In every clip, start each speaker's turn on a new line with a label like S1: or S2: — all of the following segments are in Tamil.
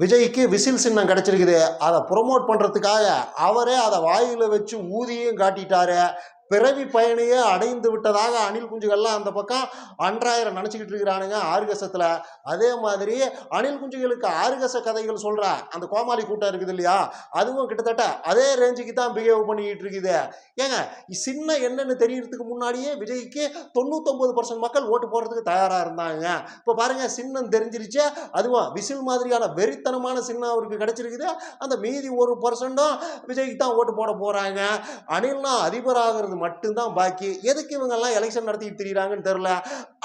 S1: விஜய்க்கு விசில் சின்னம் கிடைச்சிருக்குது. அதை ப்ரொமோட் பண்றதுக்காக அவரே அதை வாயில வச்சு ஊதியும் காட்டிட்டாரு. பிறவி பயனையே அடைந்து விட்டதாக அணில் குஞ்சுகள்லாம் அந்த பக்கம் அன்றாயிரம் நினச்சிக்கிட்டு இருக்கிறானுங்க ஆர்கசத்தில். அதே மாதிரி அணில் குஞ்சுகளுக்கு ஆர்கச கதைகள் சொல்கிற அந்த கோமாளி கூட்டம் இருக்குது இல்லையா, அதுவும் கிட்டத்தட்ட அதே ரேஞ்சுக்கு தான் பிஹேவ் பண்ணிக்கிட்டு இருக்குது. ஏங்க, சின்ன என்னன்னு தெரியறதுக்கு முன்னாடியே விஜய்க்கு 99% மக்கள் ஓட்டு போடுறதுக்கு தயாராக இருந்தாங்க. இப்போ பாருங்க, சின்னம் தெரிஞ்சிருச்சு. அதுவும் விசில் மாதிரியான வெறித்தனமான சின்னம் அவருக்கு கிடைச்சிருக்குது. அந்த மீதி 1% விஜய்க்கு தான் ஓட்டு போட போகிறாங்க. அணில்னா அதிபராகிறது மட்டும்தான் பாக்கி. எதுக்கு இவங்க எல்லாம் எலெக்ஷன் நடத்திட்டு திரிகிறாங்கன்னு தெரியல.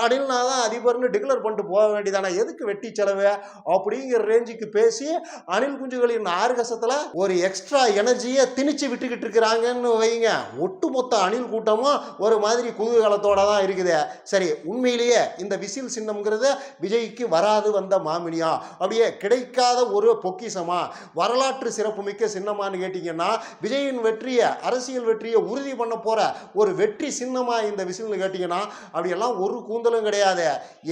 S1: அணில்னா தான் அதிபர்னு டிக்ளேர் பண்ணிட்டு போக வேண்டியதானே, எதுக்கு வெட்டி செலவு அப்படிங்கிற ரேஞ்சுக்கு பேசி அணில் குஞ்சுகளின் ஆர்கசத்துல ஒரு எக்ஸ்ட்ரா எனர்ஜியை திணிச்சு விட்டுக்கிட்டு இருக்கிறாங்கன்னு வைங்க. ஒட்டுமொத்த அணில் கூட்டமும் ஒரு மாதிரி குதூகலத்தோட தான் இருக்குது. சரி, உண்மையிலேயே இந்த விசில் சின்னம்ங்கிறது விஜய்க்கு வராது வந்த மாமினியா, அப்படியே கிடைக்காத ஒரு பொக்கிசமா, வரலாற்று சிறப்புமிக்க சின்னமானு கேட்டீங்கன்னா, விஜயின் வெற்றியை, அரசியல் வெற்றியை உறுதி பண்ண போற ஒரு வெற்றி சின்னமா இந்த விசில்னு கேட்டீங்கன்னா அப்படியெல்லாம் ஒரு கூந்தலும் கிடையாது.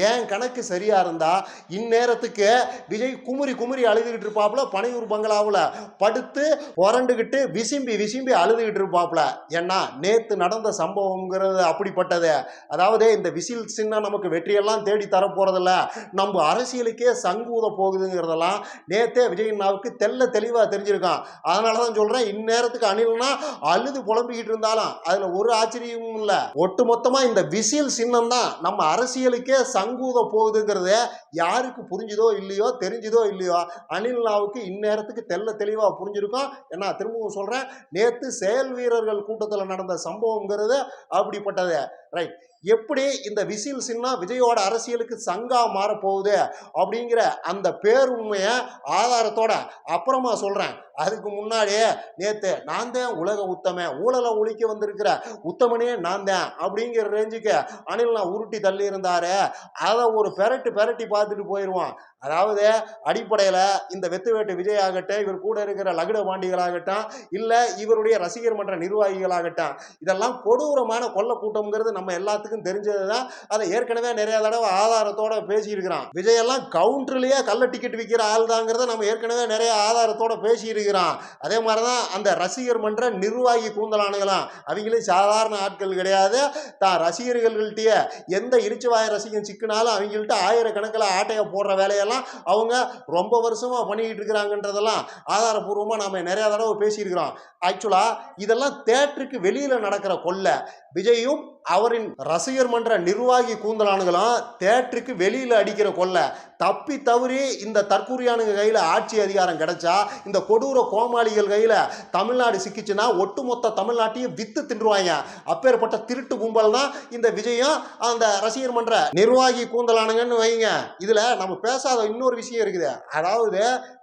S1: ஏன் கணக்கு சரியா இருந்தா இந்நேரத்துக்கு விஜய் குமுறி குமுறி அழுதுகிட்டு இருப்பாப்புல, பனையூர் பங்களாவில் படுத்து புரண்டுகிட்டு விசிம்பி விசிம்பி அழுதுகிட்டு இருப்பாப்புல. ஏன்னா நேத்து நடந்த சம்பவம்ங்கிறது அப்படிப்பட்டது. அதாவது இந்த விசில் சின்னம் நமக்கு வெற்றியெல்லாம் தேடி தர போறதில்ல, நம்ம அரசியலுக்கே சங்கூத போகுதுங்கிறதெல்லாம் நேத்தே விஜயண்ணாவுக்கு தெல்ல தெளிவா தெரிஞ்சிருக்கான். அதனாலதான் சொல்றேன், இந்நேரத்துக்கு அணில்னா அழுது புலம்பிக்கிட்டு இருந்தாலும் அதுல ஒரு ஆச்சரியமும் இல்ல. ஒட்டு மொத்தமா இந்த விசில் சின்னம் தான் நம்ம அரசியலுக்கே சங்கூத போகுதுங்கிறது யாருக்கு புரிஞ்சுதோ இல்லையோ, தெரிஞ்சுதோ இல்லையோ, அணில்னாவுக்கு இந்நேரத்துக்கு தெல்ல தெளிவா புரிஞ்சிருக்கும். ஏன்னா திரும்பவும் சொல்றேன், நேத்து செயல் வீரர்கள் கூட்டத்தில் நடந்த சம்பவம்ங்கிறது அப்படிப்பட்டது. ரைட். எப்படி இந்த விசில் சின்னம் விஜயோட அரசியலுக்கு சங்கா மாறப்போகுது அப்படிங்கிற அந்த பேருண்மையை ஆதாரத்தோட அப்புறமா சொல்றேன். அதுக்கு முன்னாடியே நேத்து நான் தான் உலக உத்தமன், ஊழலை ஒழிக்க வந்திருக்கிற உத்தமனே நான் தான் அப்படிங்கிற ரேஞ்சுக்கு அணில் நான் உருட்டி தள்ளி இருந்தாரு. அதை ஒரு பெரட்டி பார்த்துட்டு போயிடுவான். அதாவது அடிப்படையில் இந்த வெத்து வேட்டு விஜய் ஆகட்டும், இவர் கூட இருக்கிற லகுட பாண்டிகளாகட்டும், இல்லை இவருடைய ரசிகர் மன்ற நிர்வாகிகளாகட்டும், இதெல்லாம் கொடூரமான கொள்ள கூட்டம்ங்கிறது நம்ம எல்லாத்துக்கும் தெரிஞ்சது தான். அதை ஏற்கனவே நிறைய தடவை ஆதாரத்தோட பேசியிருக்கிறான். விஜயெல்லாம் கவுண்டர்லேயே கள்ள டிக்கெட் விற்கிற ஆள் தாங்கிறத நம்ம ஏற்கனவே நிறைய ஆதாரத்தோட பேசியிருக்கிறோம். அதே மாதிரிதான் அந்த ரசிகர் மன்ற நிர்வாகி கூந்தலானுகளாம், அவங்களும் சாதாரண ஆட்கள் கிடையாது. தான் ரசிகர்கள்கிட்டயே எந்த இடிச்சுவாய ரசிகன் சிக்கினாலும் அவங்கள்ட்ட ஆயிரக்கணக்கில் ஆட்டைய போடுற வேலையெல்லாம் அவங்க ரொம்ப வருஷமா பண்ணிக்கிட்டு இருக்கிறாங்கன்றதெல்லாம் ஆதாரபூர்வமா நாம நிறைய தடவை பேசியிருக்கிறோம். ஆக்சுவலா இதெல்லாம் தியேட்டருக்கு வெளியில நடக்கிற கொள்ளை. விஜயும் அவரின் ரசிகர் மன்ற நிர்வாகி கூந்தலானுகளும் தியேட்டருக்கு வெளியில அடிக்கிற கொள்ளை. தப்பி தவறி இந்த தற்கூரியானுங்க கையில ஆட்சி அதிகாரம் கிடைச்சா, இந்த கொடூர கோமாளிகள் கையில தமிழ்நாடு சிக்கிச்சுன்னா ஒட்டுமொத்த தமிழ்நாட்டையும் வித்து தின்றுவாங்க. அப்பேற்பட்ட திருட்டு கும்பல் தான் இந்த விஜயம் அந்த ரசிகர் மன்ற நிர்வாகி கூந்தலானுங்கன்னு வைங்க. இதுல நம்ம பேசாத இன்னொரு விஷயம் இருக்குது. அதாவது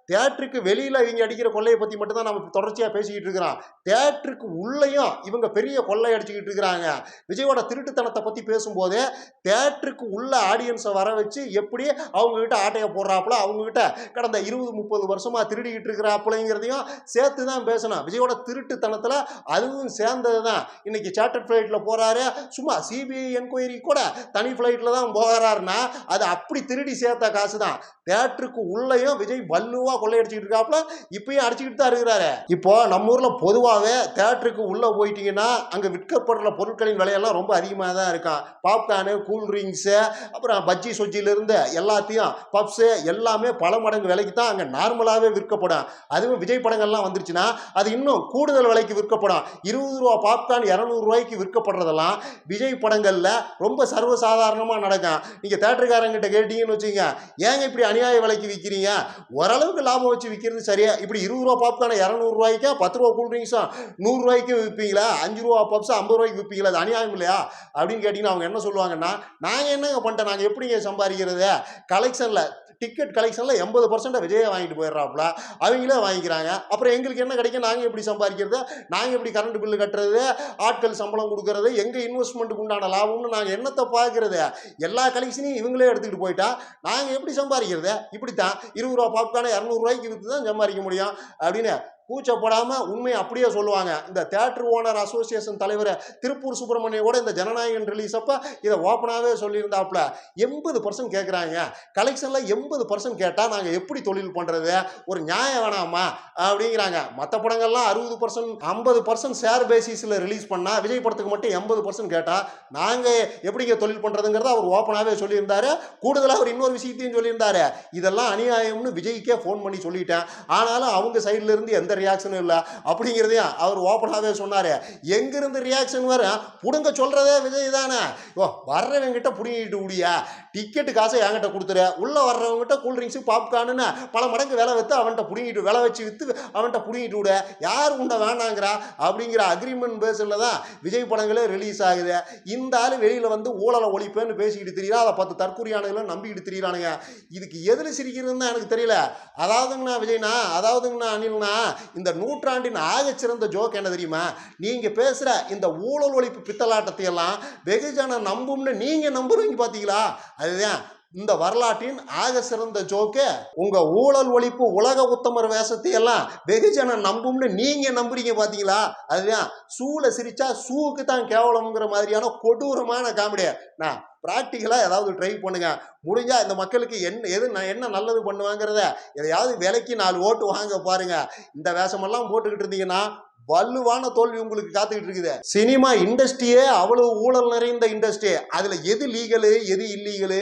S1: தியேட்டருக்கு வெளியில இவங்க அடிக்கிற கொள்ளையை பத்தி மட்டும்தான் நம்ம தொடர்ச்சியா பேசிக்கிட்டு இருக்கிறோம். தியேட்டருக்கு உள்ளேயும் இவங்க பெரிய கொள்ளை அடிச்சுக்கிட்டு இருக்கிறாங்க. விஜயோட திருட்டுத்தனத்தை பத்தி பேசும்போது தியேட்டருக்கு உள்ள ஆடியன்ஸை வர வச்சு எப்படி அவங்க கிட்ட ஆட்டைய போடுறாப்புல, அவங்க கிட்ட கடந்த 20-30 வருஷமா திருடிக்கிட்டு இருக்கிறாப்புலங்கிறதையும் சேர்த்து தான் பேசணும். விஜயோட திருட்டுத்தனத்துல அதுவும் சேர்ந்தது தான். இன்னைக்கு சார்ட்டர் ஃபிளைட்ல போறாரு, சும்மா சிபிஐ என்கொயரி கூட தனி ஃபிளைட்ல தான் போகிறாருன்னா அது அப்படி திருடி சேர்த்த காசு தான். தியேட்டருக்கு உள்ளேயும் விஜய் வல்லுவா கொள்ளையடிச்சுக்கிட்டு இருக்காப்புல, இப்பயும் அடிச்சுக்கிட்டு தான் இருக்கிறாரு. இப்போ நம்ம ஊர்ல பொதுவாகவே தியேட்டருக்கு உள்ள போயிட்டீங்கன்னா அங்க விற்கப்படுற பொருட்களின் விலையெல்லாம் ரொம்ப அதிகமாக தான் இருக்கும். பாப்கார்னு, கூல்ட்ரிங்க்ஸு, அப்புறம் பஜ்ஜி சொஜ்ஜிலிருந்து எல்லாத்தையும் பப்ஸு எல்லாமே பல மடங்கு விலைக்கு தான் அங்கே நார்மலாகவே விற்கப்படும். அதுவும் விஜய் படங்கள்லாம் வந்துருச்சுன்னா அது இன்னும் கூடுதல் விலைக்கு விற்கப்படும். 20 ரூபா பாப்கார்ன் 200 ரூபாய்க்கு விற்கப்படுறதெல்லாம் விஜய் படங்களில் ரொம்ப சர்வசாதாரணமாக நடக்கும். நீங்கள் தியேட்டருக்காரங்கிட்ட கேட்டீங்கன்னு வச்சுங்க, ஏங்க இப்படி அநியாய விலைக்கு விற்கிறீங்க, ஓரளவுக்கு லாபம் வச்சு விற்கிறது சரியா, இப்படி 20 ரூபா பாப்கார்ன் 200 ரூபாய்க்கு, 10 ரூபா கூல்ட்ரிங்க்ஸும் 100 ரூபாய்க்கு விற்பீங்களா, 5 ரூபா பப்ஸ் 50 ரூபாய்க்கு விற்பீங்களா, அது அநியாயம் இல்லையா அப்படின்னு கேட்டீங்கன்னா அவங்க என்ன சொல்லுவாங்கன்னா, நாங்கள் என்னங்க பண்ணிட்டோம், நாங்கள் எப்படிங்க சம்பாதிக்கிறது, கலெக்ஷனில் டிக்கெட் கலெக்ஷனில் 80% விஜயை வாங்கிட்டு போயிடுறாப்புல, அவங்களே வாங்கிக்கிறாங்க, அப்புறம் எங்களுக்கு என்ன கிடைக்கும், நாங்கள் எப்படி சம்பாதிக்கிறது, நாங்கள் எப்படி கரண்ட் பில்லு கட்டுறது, ஆட்கள் சம்பளம் கொடுக்கறது, எங்கள் இன்வெஸ்ட்மெண்ட்டுக்கு உண்டான லாபம்னு நாங்கள் என்னத்தை பார்க்கறது, எல்லா கலெக்ஷனையும் இவங்களே எடுத்துக்கிட்டு போயிட்டா நாங்கள் எப்படி சம்பாதிக்கிறது, இப்படித்தான் 20 ரூபா பாப்கார்னை 200 ரூபாய்க்கு விற்று தான் சம்பாதிக்க முடியும் அப்படின்னு கூச்சப்படாம உண்மையை அப்படியே சொல்லுவாங்க. இந்த தியேட்டர் ஓனர் அசோசியேஷன் தலைவர் திருப்பூர் சுப்பிரமணியம் கூட இந்த ஜனநாயகன் ரிலீஸ் அப்ப இதை ஓப்பனாவே சொல்லியிருந்தாப்புல. 80% கேட்குறாங்க, கலெக்ஷன்ல 80% கேட்டா நாங்க எப்படி தொழில் பண்றது, ஒரு நியாயம் வேணாமா அப்படிங்கிறாங்க. மற்ற படங்கள்லாம் 60% 50% ஷேர் பேசிஸ்ல ரிலீஸ் பண்ணா விஜய் படத்துக்கு மட்டும் 80% கேட்டா நாங்க எப்படிங்க தொழில் பண்றதுங்கிறத அவர் ஓப்பனாவே சொல்லியிருந்தாரு. கூடுதலா அவர் இன்னொரு விஷயத்தையும் சொல்லியிருந்தாரு, இதெல்லாம் அநியாயம்னு விஜய்க்கே ஃபோன் பண்ணி சொல்லிட்டேன், ஆனாலும் அவங்க சைட்ல இருந்து எந்த ரியாக்ஷனும் இல்லை அப்படிங்கிறதையும் அவர் ஓப்பனாகவே சொன்னார். எங்கிருந்து ரியாக்ஷன் வரும், புடுங்க சொல்கிறதே விஜய் தானே. ஓ, வர்றவங்கிட்ட புடுங்கிட்டு கூடியா, டிக்கெட்டு காசை என்கிட்ட கொடுத்துரு, உள்ளே வர்றவங்ககிட்ட கூல்ட்ரிங்க்ஸு பாப்கார்னு பல மடங்கு விலை வைத்து அவன்கிட்ட புடுங்கிட்டு விலை வச்சு விற்று அவன்கிட்ட புடுங்கிட்டு விட, யார் உண்டை வேணாங்கிறா அப்படிங்கிற அக்ரிமெண்ட் பேஸில் தான் விஜய் படங்களே ரிலீஸ் ஆகுது. இந்த ஆள் வெளியில் வந்து ஊழலை ஒழிப்பேன்னு பேசிக்கிட்டு தெரியுறா, அதை 10 தற்கொலையானுகளும் நம்பிக்கிட்டு தெரியுறானுங்க. இதுக்கு எதில் சிரிக்கிறதுன்னு தான் எனக்கு தெரியல. அதாவதுங்கண்ணா விஜய்னா, அதாவதுங்கண்ணா அனில்னா, இந்த நூற்றாண்டின் ஆகச்சிறந்த ஜோக் என்ன தெரியுமா, நீங்க பேசுற இந்த ஊழல் ஒழிப்பு பித்தலாட்டத்தை எல்லாம் வெகுஜன நம்பும்னு நீங்க நம்புறீங்க பாத்தீங்களா, அதுதான் இந்த வரலாற்றின் ஆக சிறந்த ஜோக்கு. உங்க ஊழல் ஒழிப்பு உலக உத்தமர் வேஷத்தை எல்லாம் வெகுஜன நம்பும்னு நீங்க நம்புறீங்க பாத்தீங்களா, அதுதான் சூளை சிரிச்சா சூக்கு தான் கேவலம்ங்கிற மாதிரியான கொடூரமான காமெடி. நான் ப்ராக்டிக்கலா ஏதாவது ட்ரை பண்ணுங்க, முடிஞ்சா இந்த மக்களுக்கு என்ன நல்லது பண்ணுவாங்கிறத எதையாவது விலைக்கு 4 ஓட்டு வாங்க பாருங்க. இந்த வேஷமெல்லாம் போட்டுக்கிட்டு இருந்தீங்கன்னா வலுவான தோல்வி உங்களுக்கு காத்துக்கிட்டு இருக்குது. சினிமா இண்டஸ்ட்ரியே அவ்வளவு ஊழல் நிறைந்த இண்டஸ்ட்ரி. அதுல எது லீகலு, எது இல்லீகலு,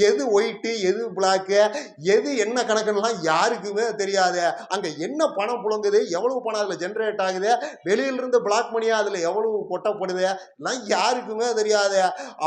S1: எது ஒயிட்டு, எது பிளாக்கு, எது என்ன கணக்குலாம் யாருக்குமே தெரியாது. அங்க என்ன பணம் புழங்குது, எவ்வளவு பணம் அதுல ஜென்ரேட் ஆகுது, வெளியிலிருந்து பிளாக் மணியா அதுல எவ்வளவு கொட்டப்படுது எல்லாம் யாருக்குமே தெரியாது.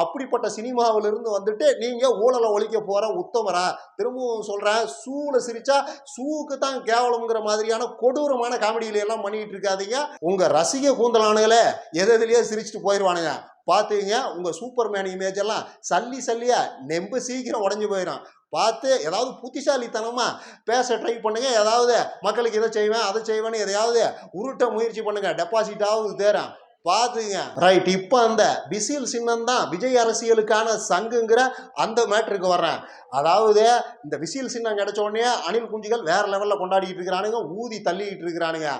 S1: அப்படிப்பட்ட சினிமாவில இருந்து வந்துட்டு நீங்க ஊழலை ஒழிக்க போற உத்தமரா? திரும்பவும் சொல்றேன், சூளை சிரிச்சா சூக்கு தான் கேவலம்ங்கிற மாதிரியான கொடூரமான காமெடியில எல்லாம் பண்ணிட்டு இருக்காதீங்க. உங்க ரசிக கூந்தலானுங்களே எதிலேயே சிரிச்சுட்டு போயிடுவானுங்க. பார்த்துங்க, உங்க சூப்பர்மேன் இமேஜ் எல்லாம் சல்லியா நெம்ப சீக்கிரம் உடஞ்சு போயிடும். பார்த்து ஏதாவது புத்திசாலித்தனமா பேச ட்ரை பண்ணுங்க. ஏதாவது மக்களுக்கு இதை செய்வேன் அதை செய்வேன்னு எதையாவது உருட்ட முயற்சி பண்ணுங்க, டெபாசிட்டாவது தேரும். பார்த்துங்க. ரைட், இப்போ அந்த விசில் சின்னம் தான் விஜய் அரசியலுக்கான சங்குங்கிற அந்த மேட்ருக்கு வர்றேன். அதாவது இந்த விசில் சின்னம் கிடைச்ச உடனே அணில் குஞ்சுகள் வேற லெவலில் கொண்டாடிட்டு இருக்கிறானுங்க, ஊதி தள்ளிக்கிட்டு இருக்கிறானுங்க.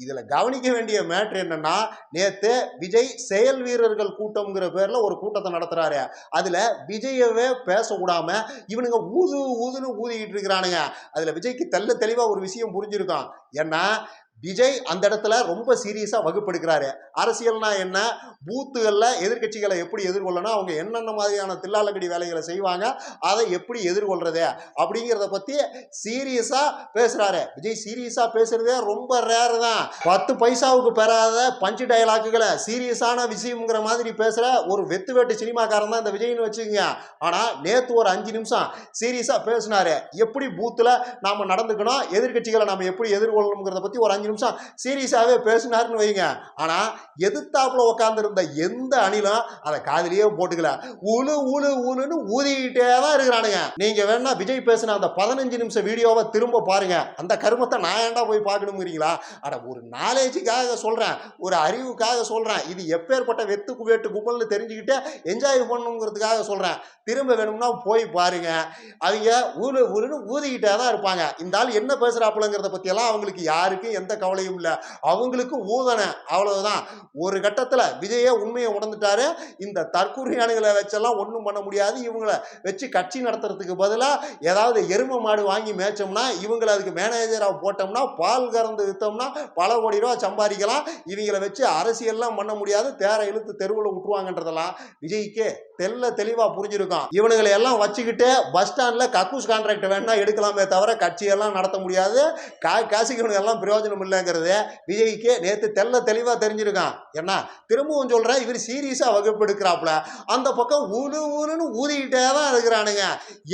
S1: இதுல கவனிக்க வேண்டிய மேட்ரு என்னன்னா, நேத்து விஜய் செயல் வீரர்கள் கூட்டம்ங்கிற பேர்ல ஒரு கூட்டத்தை நடத்துறாரு. அதுல விஜயவே பேச விடாம இவனுங்க ஊதுன்னு ஊதிக்கிட்டு இருக்கிறானுங்க. அதுல விஜய்க்கு தெளிவா ஒரு விஷயம் புரிஞ்சிருக்கான். ஏன்னா விஜய் அந்த இடத்துல ரொம்ப சீரியஸா வகுப்பெடுக்கிறாரு. அரசியல்னா என்ன, பூத்துகள்ல எதிர்கட்சிகளை எப்படி எதிர்கொள்ளணும், அவங்க என்னென்ன மாதிரியான தில்லாலங்கடி வேலைகளை செய்வாங்க, அதை எப்படி எதிர்கொள்றது அப்படிங்கிறத பத்தி சீரியஸா பேசுறாரு. விஜய் சீரியஸா பேசுறதே ரொம்ப ரேர் தான். 10 பைசாவுக்கு பெறாத பஞ்சு டயலாக்குகளை சீரியஸான விஷயம்ங்கிற மாதிரி பேசுற ஒரு வெத்து வேட்டு சினிமாக்காரன் தான் இந்த விஜய்னு வச்சுக்கோங்க. ஆனா நேத்து ஒரு 5 நிமிஷம் சீரியஸா பேசினாரு. எப்படி பூத்துல நாம நடந்துக்கணும், எதிர்கட்சிகளை நாம எப்படி எதிர்கொள்ளணுங்கிறத பத்தி ஒரு 5 நிமிஷம் சீரியஸாவே பேசினாருன்னு வைங்க. ஆனா எதிர்த்தாப்புல உட்கார்ந்து இருந்த எந்த அணிலும் அதை காதிலேயே போட்டுக்கல, ஊழுன்னு ஊதிக்கிட்டே தான் இருக்கிறானுங்க. நீங்க வேணா விஜய் பேசின அந்த 15 நிமிஷம் வீடியோவை திரும்ப பாருங்க. அந்த கருமத்தை நான் ஏன்டா போய் பார்க்கணுங்கிறீங்களா? அட, ஒரு நாலேஜுக்காக சொல்றேன், ஒரு அறிவுக்காக சொல்றேன். இது எப்பேற்பட்ட வெத்து வேட்டு கும்பல்னு தெரிஞ்சுக்கிட்டு என்ஜாய் பண்ணுங்கிறதுக்காக சொல்றேன். திரும்ப வேணும்னா போய் பாருங்க. அவங்க ஊழுன்னு ஊதிக்கிட்டே தான் இருப்பாங்க. இந்த ஆள் என்ன பேசுறாப்புலங்கிறத பத்தி எல்லாம் அவங்களுக்கு யாருக்கும் எந்த கவலையும் இல்லை. அவங்களுக்கு ஊதன அவ்வளவுதான். ஒரு கட்டத்தில் விஜயே உண்மையை உணர்ந்துட்டாரு. இந்த தற்கூரியானுகளை வச்செல்லாம் ஒன்றும் பண்ண முடியாது. இவங்களை வச்சு கட்சி நடத்துறதுக்கு பதிலாக ஏதாவது எருமை மாடு வாங்கி மேய்ச்சோம்னா, இவங்களை அதுக்கு மேனேஜராக போட்டோம்னா, பால் கறந்து விற்றோம்னா பல கோடி ரூபா சம்பாதிக்கலாம். இவங்களை வச்சு அரசியல்லாம் பண்ண முடியாது, தேர இழுத்து தெருவில் விட்டுருவாங்கன்றதெல்லாம் விஜய்க்கு தெளிவா புரிஞ்சிருக்கும். இவனுங்களை எல்லாம் வச்சுக்கிட்டு பஸ் ஸ்டாண்ட்ல கக்கூஸ் கான்ட்ராக்ட் வேணா எடுக்கலாமே தவிர கட்சியெல்லாம் நடத்த முடியாது. காசுக்கு எல்லாம் பிரயோஜனம் இல்லைங்கிறது விஜய்க்கு நேற்று தெளிவா தெரிஞ்சிருக்கான். ஏன்னா திரும்பவும் சொல்றேன், இவர் சீரியஸா வகுப்பு எடுக்கிறாப்புல, அந்த பக்கம் ஊழுன்னு ஊதிக்கிட்டே தான் இருக்கிறானுங்க.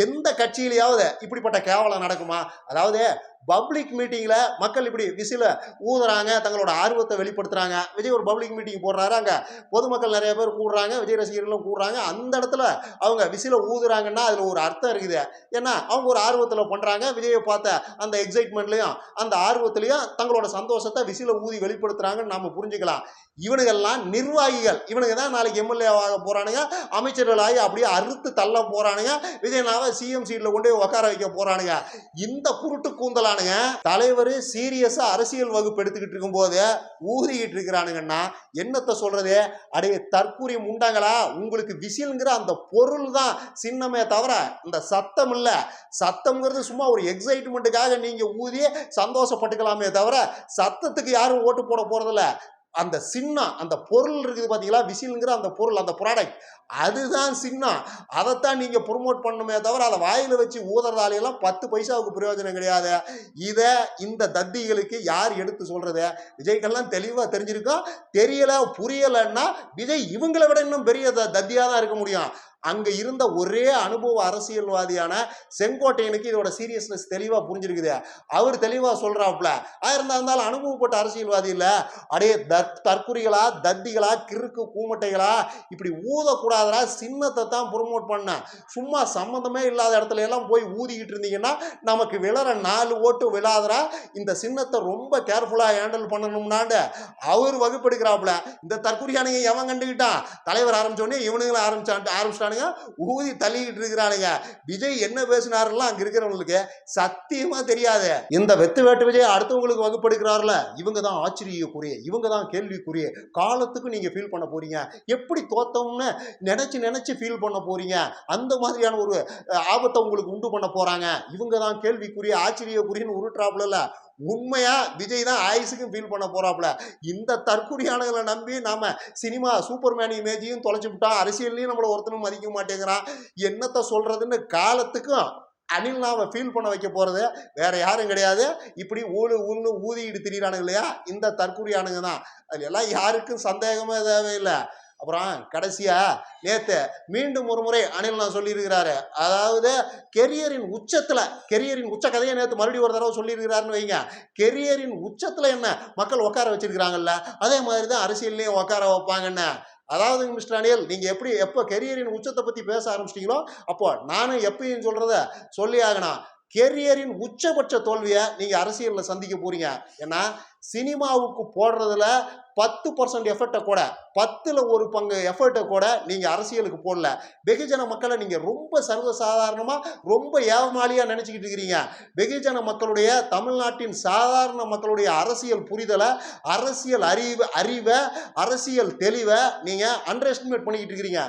S1: எந்த கட்சியிலையாவது இப்படிப்பட்ட கேவலம் நடக்குமா? அதாவது பப்ளிக் மீட்டிங்ல மக்கள் இப்படி விசில ஊதுறாங்க, தங்களோட ஆர்வத்தை வெளிப்படுத்துறாங்க. விஜய் ஒரு பப்ளிக் மீட்டிங் போடுறாரு, அங்க பொதுமக்கள் நிறைய பேர் கூடுறாங்க, விஜய் ரசிகர்களும் கூடுறாங்க. அந்த இடத்துல அவங்க விசில ஊதுறாங்கன்னா அதுல ஒரு அர்த்தம் இருக்குது. ஏன்னா அவங்க ஒரு ஆர்வத்துல பண்றாங்க. விஜயை பார்த்த அந்த எக்ஸைட்மெண்ட்லயும் அந்த ஆர்வத்திலையும் தங்களோட சந்தோஷத்தை விசில ஊதி வெளிப்படுத்துறாங்கன்னு நாம புரிஞ்சுக்கலாம். இவனுங்கெல்லாம் நிர்வாகிகள். இவனுங்க தான் நாளைக்கு எம்எல்ஏ ஆக போறானுங்க, அமைச்சர்களாகி அப்படியே அறுத்து தள்ள போறானுங்க, விஜயனாவை சிஎம் சீட்ல கொண்டு உட்கார வைக்க போறானுங்க. இந்த குருட்டு கூந்தல ஊதலானுங்க. தலைவர் சீரியஸா அரசியல் வகுப்பு எடுத்துக்கிட்டு இருக்கும் போது ஊதிக்கிட்டு இருக்கிறானுங்கன்னா என்னத்த சொல்றது? அடைய தற்கூரி முண்டாங்களா, உங்களுக்கு விசில்ங்கிற அந்த பொருள் தான் சின்னமே தவிர இந்த சத்தம் இல்ல. சத்தம்ங்கிறது சும்மா ஒரு எக்ஸைட்மெண்ட்டுக்காக நீங்க ஊதி சந்தோஷப்பட்டுக்கலாமே தவிர சத்தத்துக்கு யாரும் ஓட்டு போட போறதில்ல. அந்த சின்னம், அந்த பொருள் இருக்குது பாத்தீங்களா, விசில்ங்கிற அந்த பொருள், அந்த ப்ராடக்ட், அதுதான் சின்னம். அதைத்தான் நீங்க ப்ரொமோட் பண்ணுமே தவிர அதை வாயில வச்சு ஊதுறதாலையெல்லாம் 10 பைசாவுக்கு பிரயோஜனம் கிடையாது. இதை இந்த தத்திகளுக்கு யார் எடுத்து சொல்றது? விஜய்க்கெல்லாம் தெளிவா தெரிஞ்சிருக்கும். தெரியல புரியலன்னா விஜய் இவங்களை விட இன்னும் பெரிய தத்தியா தான் இருக்க முடியும். அங்க இருந்த ஒரே அனுபவ அரசியல்வாதியான செங்கோட்டையனுக்கு இதோட சீரியஸ்னஸ் தெளிவா புரிஞ்சிருக்குது. அவர் தெளிவா சொல்றாப்ல, இருந்தாலும் அனுபவப்பட்ட அரசியல்வாதி இல்ல, அடே தற்குறிகளா, தத்திகளா, கிறுக்கு கூமட்டைகளா, இப்படி ஊதக்கூடாதரா, சின்னத்தை தான் ப்ரொமோட் பண்ண. சும்மா சம்மந்தமே இல்லாத இடத்துல எல்லாம் போய் ஊதிக்கிட்டு இருந்தீங்கன்னா நமக்கு விழற 4 ஓட்டு விழாதரா. இந்த சின்னத்தை ரொம்ப கேர்ஃபுல்லா ஹேண்டில் பண்ணணும்னாண்டு அவர் வகுப்பெடுக்கிறாப்ல. இந்த தற்குறியானுங்க எவன் கண்டுகிட்டான்? தலைவர் ஆரம்பிச்சோடனே இவனுங்களை ஆரம்பிச்சானுங்க, ஊதி தள்ளிக்கிட்டு இருக்கிறானுங்க. விஜய் என்ன பேசினாரெல்லாம் அங்க இருக்கிறவங்களுக்கு சத்தியமா தெரியாது. இந்த வெத்து வேட்டு விஜய் அடுத்தவங்களுக்கு வகுப்பெடுக்கிறார்ல, இவங்க தான் ஆச்சரியக்குரிய, இவங்க தான் கேள்விக்குரிய. காலத்துக்கு நீங்க ஃபீல் பண்ண போறீங்க. எப்படி தோத்தோம்னு நினைச்சு ஃபீல் பண்ண போறீங்க. அந்த மாதிரியான ஒரு ஆபத்தை உங்களுக்கு உண்டு பண்ண போறாங்க. இவங்க தான் கேள்விக்குரிய, ஆச்சரியக்குரியன்னு உருட்டுறாப்புல. உண்மையா விஜய் தான் ஆயுசுக்கும் ஃபீல் பண்ண போறாப்புல. இந்த தற்குறியானங்களை நம்பி நாம சினிமா சூப்பர்மேன் இமேஜையும் தொலைச்சு விட்டோம், அரசியல்லையும் நம்மளை ஒருத்தனும் மதிக்க மாட்டேங்கிறான். என்னத்த சொல்றதுன்னு காலத்துக்கும் அனில் நாம ஃபீல் பண்ண வைக்க போறது வேற யாரும் கிடையாது. இப்படி ஊன்னு ஊதிட்டு திரியிறானுங்க இல்லையா, இந்த தற்குறியானுங்க தான். அதுல எல்லாம் யாருக்கும் சந்தேகமே தேவையில்லை. அப்புறம் கடைசியா நேத்து மீண்டும் ஒரு முறை அனில் நான் சொல்லியிருக்கிறாரு, அதாவது கெரியரின் உச்ச கதையை நேற்று மறுபடியும் ஒரு தடவை சொல்லியிருக்கிறாருன்னு வைங்க. கெரியரின் உச்சத்துல என்ன மக்கள் உட்கார வச்சிருக்கிறாங்கல்ல, அதே மாதிரி தான் அரசியல்லையும் உட்கார வைப்பாங்கன்னு. அதாவது மிஸ்டர் அனில், நீங்க எப்போ கெரியரின் உச்சத்தை பத்தி பேச ஆரம்பிச்சிட்டீங்களோ அப்போ நானும் எப்பயும் சொல்றத சொல்லி ஆகணும். கெரியரின் உச்சபட்ச தோல்வியை நீங்க அரசியல்ல சந்திக்க போறீங்க. ஏன்னா சினிமாவுக்கு போடுறதுல 10% எஃபர்ட்டை கூட, 10ல் 1 பங்கு எஃபர்ட்டை கூட நீங்க அரசியலுக்கு போடல. வெகுஜன மக்களை நீங்க ரொம்ப சர்வசாதாரணமா, ரொம்ப ஏவமாலியா நினைச்சுக்கிட்டு இருக்கிறீங்க. வெகுஜன மக்களுடைய, தமிழ்நாட்டின் சாதாரண மக்களுடைய அரசியல் புரிதலை, அரசியல் அறிவை, அரசியல் தெளிவை நீங்க அண்டர் எஸ்டிமேட் பண்ணிக்கிட்டு இருக்கிறீங்க.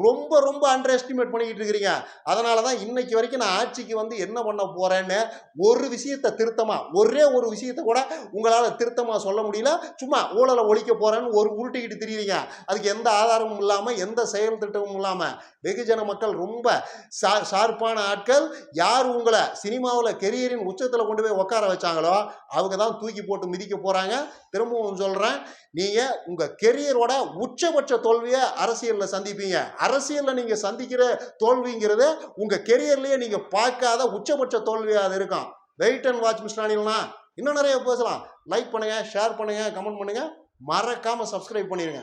S1: ரொம்ப அண்டர் எஸ்டிமேட் பண்ணிக்கிட்டு இருக்கிறீங்க. அதனால தான் இன்னைக்கு வரைக்கும் நான் ஆட்சிக்கு வந்து என்ன பண்ண போறேன்னு ஒரு விஷயத்தை திருத்தமா, ஒரே ஒரு விஷயத்தை கூட உங்களால் திருத்தமா சொல்ல முடியல. சும்மா ஊழலை ஒழிக்க போறேன்னு ஒரு உருட்டிக்கிட்டு திரியுறீங்க. அதுக்கு எந்த ஆதாரமும் இல்லாம, எந்த செயல் திட்டமும் இல்லாம. வெகுஜன மக்கள் ரொம்ப ஷார்ப்பான ஆட்கள். யார் உங்களை சினிமாவில் கெரியரின் உச்சத்தில் கொண்டு போய் உட்கார வச்சாங்களோ அவங்க தான் தூக்கி போட்டு மிதிக்க போறாங்க. திரும்பவும் சொல்றேன், நீங்க உங்க கெரியரோட உச்சபட்ச தோல்வியை அரசியல்ல சந்திப்பீங்க. அரசியல்ல நீங்க சந்திக்கிற தோல்விங்கிறது உங்க கெரியர்லயே நீங்க பார்க்காத உச்சபட்ச தோல்வியா அது இருக்கும். வெயிட் அண்ட் வாட்ச் மிஸ்டர் அனில்னா. இன்னும் நிறைய பேசலாம். லைக் பண்ணுங்க, ஷேர் பண்ணுங்க, கமெண்ட் பண்ணுங்க, மறக்காம சப்ஸ்கிரைப் பண்ணிருங்க.